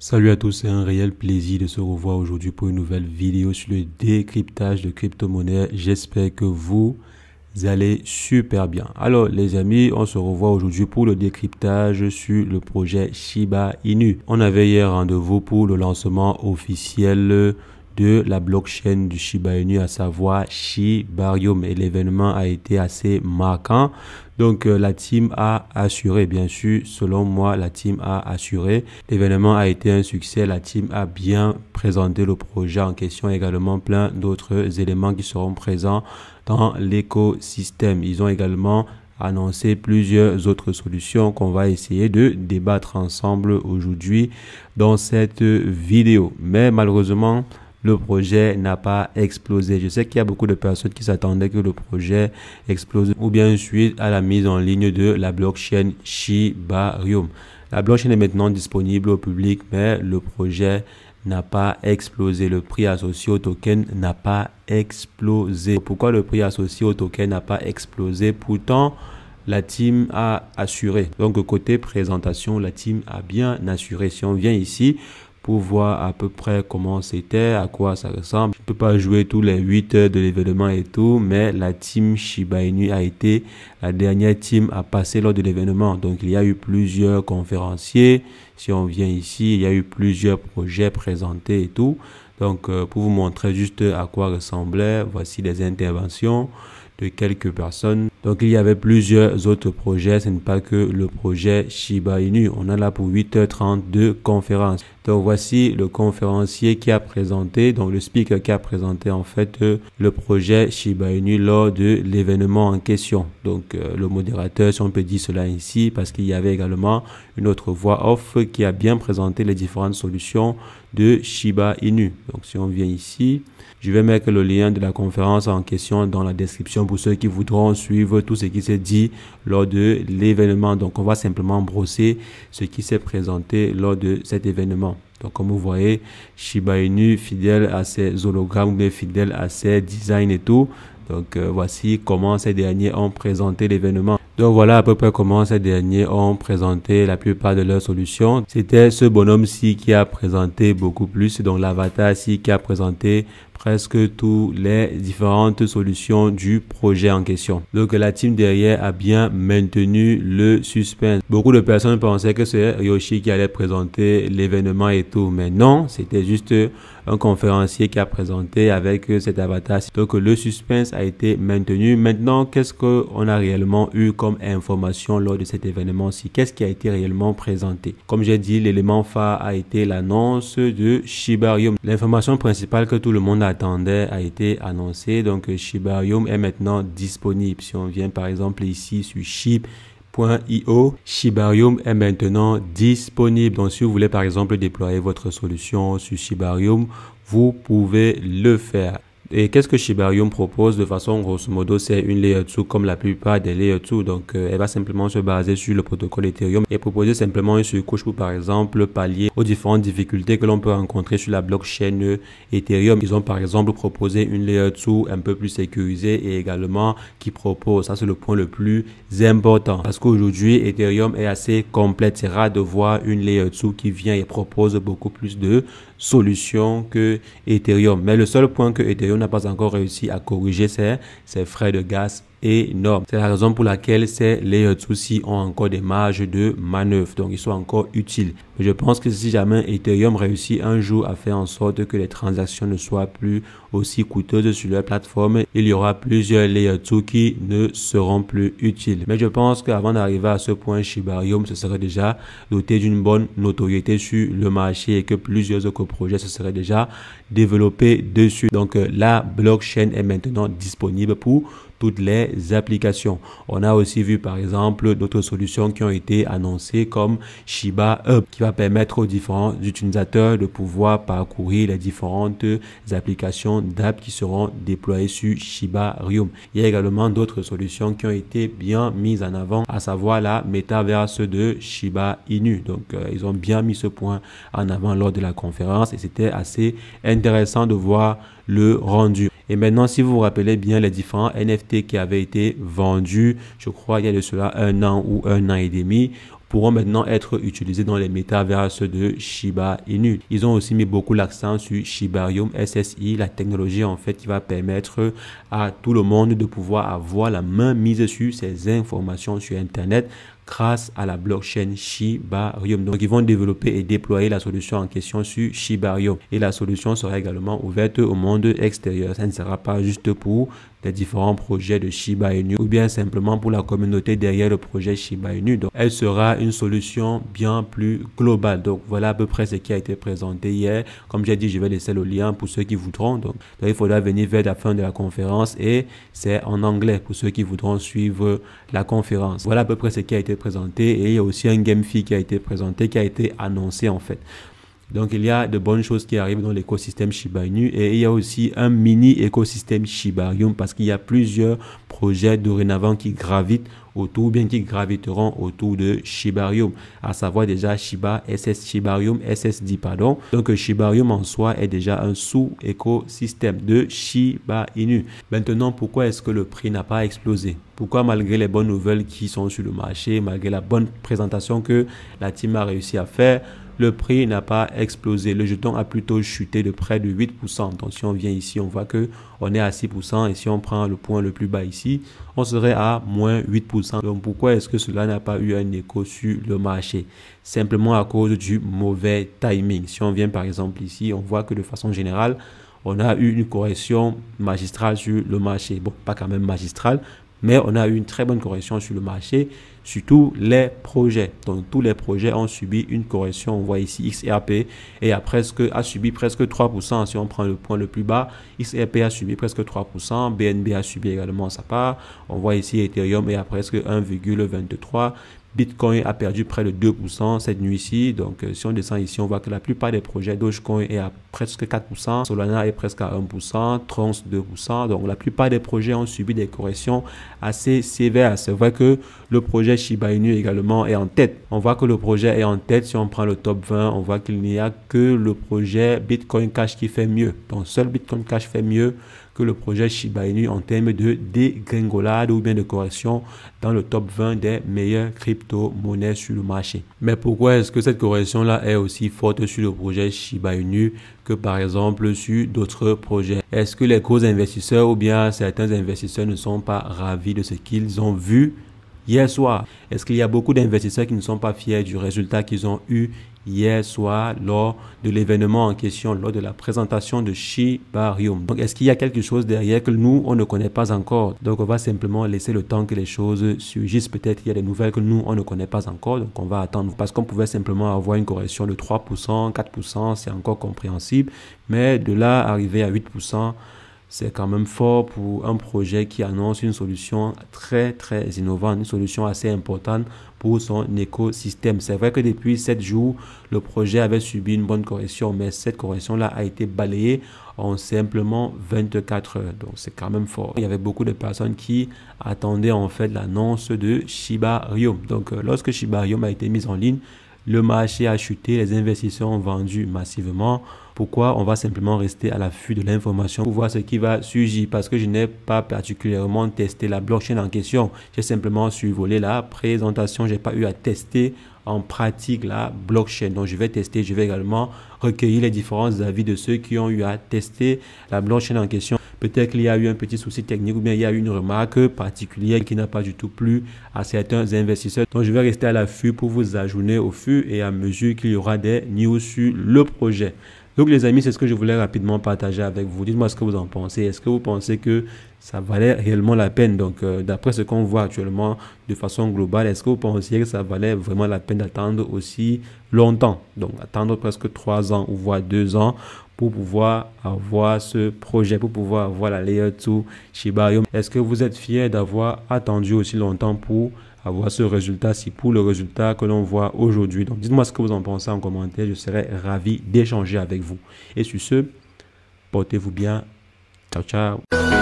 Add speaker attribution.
Speaker 1: Salut à tous, c'est un réel plaisir de se revoir aujourd'hui pour une nouvelle vidéo sur le décryptage de crypto-monnaies. J'espère que vous allez super bien. Alors les amis, on se revoit aujourd'hui pour le décryptage sur le projet Shiba Inu. On avait hier rendez-vous pour le lancement officiel de la blockchain du Shiba Inu, à savoir Shibarium, et l'événement a été assez marquant. Donc la team a assuré, bien sûr, selon moi, la team a assuré. L'événement a été un succès, la team a bien présenté le projet en question, également plein d'autres éléments qui seront présents dans l'écosystème. Ils ont également annoncé plusieurs autres solutions qu'on va essayer de débattre ensemble aujourd'hui dans cette vidéo. Mais malheureusement, le projet n'a pas explosé. Je sais qu'il y a beaucoup de personnes qui s'attendaient que le projet explose ou bien suite à la mise en ligne de la blockchain Shibarium. La blockchain est maintenant disponible au public, mais le projet n'a pas explosé. Le prix associé au token n'a pas explosé. Pourquoi le prix associé au token n'a pas explosé? Pourtant, la team a assuré. Donc, côté présentation, la team a bien assuré. Si on vient ici pour voir à peu près comment c'était, à quoi ça ressemble. Je ne peux pas jouer tous les 8 heures de l'événement et tout, mais la team Shiba Inu a été la dernière team à passer lors de l'événement. Donc, il y a eu plusieurs conférenciers. Si on vient ici, il y a eu plusieurs projets présentés et tout. Donc, pour vous montrer juste à quoi ressemblait, voici des interventions de quelques personnes. Donc, il y avait plusieurs autres projets. Ce n'est pas que le projet Shiba Inu. On a là pour 8h30 de conférence. Donc, voici le conférencier qui a présenté, donc le speaker qui a présenté en fait le projet Shiba Inu lors de l'événement en question. Donc, le modérateur, si on peut dire cela ici, parce qu'il y avait également une autre voix off qui a bien présenté les différentes solutions de Shiba Inu. Donc, si on vient ici, je vais mettre le lien de la conférence en question dans la description pour ceux qui voudront suivre tout ce qui s'est dit lors de l'événement. Donc, on va simplement brosser ce qui s'est présenté lors de cet événement. Donc, comme vous voyez, Shiba Inu fidèle à ses hologrammes, mais fidèle à ses designs et tout. Donc, voici comment ces derniers ont présenté l'événement. Donc, voilà à peu près comment ces derniers ont présenté la plupart de leurs solutions. C'était ce bonhomme-ci qui a présenté beaucoup plus. Donc, l'avatar-ci qui a présenté presque toutes les différentes solutions du projet en question. Donc, la team derrière a bien maintenu le suspense. Beaucoup de personnes pensaient que c'est Yoshi qui allait présenter l'événement et tout. Mais non, c'était juste un conférencier qui a présenté avec cet avatar. Donc, le suspense a été maintenu. Maintenant, qu'est-ce qu'on a réellement eu comme information lors de cet événement-ci? Qu'est-ce qui a été réellement présenté? Comme j'ai dit, l'élément phare a été l'annonce de Shibarium. L'information principale que tout le monde attendait a été annoncée. Donc, Shibarium est maintenant disponible. Si on vient par exemple ici sur Shib.io, Shibarium est maintenant disponible. Donc, si vous voulez par exemple déployer votre solution sur Shibarium, vous pouvez le faire. Et qu'est-ce que Shibarium propose? De façon grosso modo, c'est une layer 2 comme la plupart des layer 2. Donc, elle va simplement se baser sur le protocole Ethereum et proposer simplement une surcouche pour, par exemple, pallier aux différentes difficultés que l'on peut rencontrer sur la blockchain Ethereum. Ils ont, par exemple, proposé une layer 2 un peu plus sécurisée et également qui propose, ça c'est le point le plus important. Parce qu'aujourd'hui, Ethereum est assez complète. C'est rare de voir une layer 2 qui vient et propose beaucoup plus de solutions que Ethereum. Mais le seul point que Ethereum n'a pas encore réussi à corriger, c'est ses frais de gaz énormes. C'est la raison pour laquelle ces layer 2 ont encore des marges de manœuvre. Donc, ils sont encore utiles. Mais je pense que si jamais Ethereum réussit un jour à faire en sorte que les transactions ne soient plus aussi coûteuses sur leur plateforme, il y aura plusieurs layer 2 qui ne seront plus utiles. Mais je pense qu'avant d'arriver à ce point, Shibarium se serait déjà doté d'une bonne notoriété sur le marché et que plusieurs autres projets se seraient déjà développés dessus. Donc, la blockchain est maintenant disponible pour toutes les applications. On a aussi vu par exemple d'autres solutions qui ont été annoncées comme Shiba Hub qui va permettre aux différents utilisateurs de pouvoir parcourir les différentes applications d'app qui seront déployées sur Shibarium. Il y a également d'autres solutions qui ont été bien mises en avant, à savoir la métaverse de Shiba Inu. Donc ils ont bien mis ce point en avant lors de la conférence et c'était assez intéressant de voir le rendu. Et maintenant, si vous vous rappelez bien les différents NFT qui avaient été vendus, je crois il y a de cela un an ou un an et demi, pourront maintenant être utilisés dans les métaverses de Shiba Inu. Ils ont aussi mis beaucoup l'accent sur Shibarium SSI, la technologie en fait qui va permettre à tout le monde de pouvoir avoir la main mise sur ces informations sur Internet grâce à la blockchain Shibarium. Donc, ils vont développer et déployer la solution en question sur Shibarium. Et la solution sera également ouverte au monde extérieur. Ça ne sera pas juste pour les différents projets de Shiba Inu ou bien simplement pour la communauté derrière le projet Shiba Inu. Donc, elle sera une solution bien plus globale. Donc, voilà à peu près ce qui a été présenté hier. Comme j'ai dit, je vais laisser le lien pour ceux qui voudront. Donc il faudra venir vers la fin de la conférence et c'est en anglais pour ceux qui voudront suivre la conférence. Voilà à peu près ce qui a été présenté et il y a aussi un game fee qui a été présenté, qui a été annoncé en fait. Donc, il y a de bonnes choses qui arrivent dans l'écosystème Shiba Inu et il y a aussi un mini écosystème Shibarium parce qu'il y a plusieurs projets dorénavant qui gravitent autour, ou bien qui graviteront autour de Shibarium, à savoir déjà Shibarium SSD, pardon. Donc, Shibarium en soi est déjà un sous-écosystème de Shiba Inu. Maintenant, pourquoi est-ce que le prix n'a pas explosé? Pourquoi malgré les bonnes nouvelles qui sont sur le marché, malgré la bonne présentation que la team a réussi à faire, le prix n'a pas explosé. Le jeton a plutôt chuté de près de 8%. Donc, si on vient ici, on voit que on est à 6%. Et si on prend le point le plus bas ici, on serait à moins 8%. Donc, pourquoi est-ce que cela n'a pas eu un écho sur le marché? Simplement à cause du mauvais timing. Si on vient par exemple ici, on voit que de façon générale, on a eu une correction magistrale sur le marché. Bon, pas quand même magistrale, mais on a eu une très bonne correction sur le marché, surtout les projets. Donc, tous les projets ont subi une correction. On voit ici XRP et a subi presque 3%. Si on prend le point le plus bas, XRP a subi presque 3%. BNB a subi également sa part. On voit ici Ethereum est à presque 1,23%. Bitcoin a perdu près de 2% cette nuit-ci. Donc, si on descend ici, on voit que la plupart des projets, Dogecoin est à presque 4%, Solana est presque à 1%, Tron 2%. Donc, la plupart des projets ont subi des corrections assez sévères. C'est vrai que le projet Shiba Inu également est en tête. On voit que le projet est en tête. Si on prend le top 20, on voit qu'il n'y a que le projet Bitcoin Cash qui fait mieux. Donc, seul Bitcoin Cash fait mieux que le projet Shiba Inu en termes de dégringolade ou bien de correction dans le top 20 des meilleures crypto-monnaies sur le marché. Mais pourquoi est-ce que cette correction-là est aussi forte sur le projet Shiba Inu que par exemple sur d'autres projets? Est-ce que les gros investisseurs ou bien certains investisseurs ne sont pas ravis de ce qu'ils ont vu hier soir? Est-ce qu'il y a beaucoup d'investisseurs qui ne sont pas fiers du résultat qu'ils ont eu hier soir lors de l'événement en question, lors de la présentation de Shibarium? Donc, est-ce qu'il y a quelque chose derrière que nous, on ne connaît pas encore? Donc, on va simplement laisser le temps que les choses surgissent. Peut-être qu'il y a des nouvelles que nous, on ne connaît pas encore. Donc, on va attendre parce qu'on pouvait simplement avoir une correction de 3%, 4%, c'est encore compréhensible. Mais de là, arriver à 8%, c'est quand même fort pour un projet qui annonce une solution très, très innovante, une solution assez importante pour son écosystème. C'est vrai que depuis 7 jours, le projet avait subi une bonne correction, mais cette correction-là a été balayée en simplement 24 heures. Donc, c'est quand même fort. Il y avait beaucoup de personnes qui attendaient en fait l'annonce de Shibarium. Donc, lorsque Shibarium a été mis en ligne, le marché a chuté, les investisseurs ont vendu massivement. Pourquoi? On va simplement rester à l'affût de l'information pour voir ce qui va surgir parce que je n'ai pas particulièrement testé la blockchain en question. J'ai simplement survolé la présentation. Je n'ai pas eu à tester en pratique la blockchain. Donc, je vais tester. Je vais également recueillir les différents avis de ceux qui ont eu à tester la blockchain en question. Peut-être qu'il y a eu un petit souci technique ou bien il y a eu une remarque particulière qui n'a pas du tout plu à certains investisseurs. Donc, je vais rester à l'affût pour vous ajourner au fur et à mesure qu'il y aura des news sur le projet. Donc, les amis, c'est ce que je voulais rapidement partager avec vous. Dites-moi ce que vous en pensez. Est-ce que vous pensez que ça valait réellement la peine? Donc, d'après ce qu'on voit actuellement de façon globale, est-ce que vous pensiez que ça valait vraiment la peine d'attendre aussi longtemps? Donc, attendre presque 3 ans ou voire 2 ans pour pouvoir avoir ce projet, pour pouvoir avoir la Layer 2 Shibarium. Est-ce que vous êtes fiers d'avoir attendu aussi longtemps pour avoir ce résultat-ci, pour le résultat que l'on voit aujourd'hui? Donc, dites-moi ce que vous en pensez en commentaire. Je serais ravi d'échanger avec vous. Et sur ce, portez-vous bien. Ciao, ciao.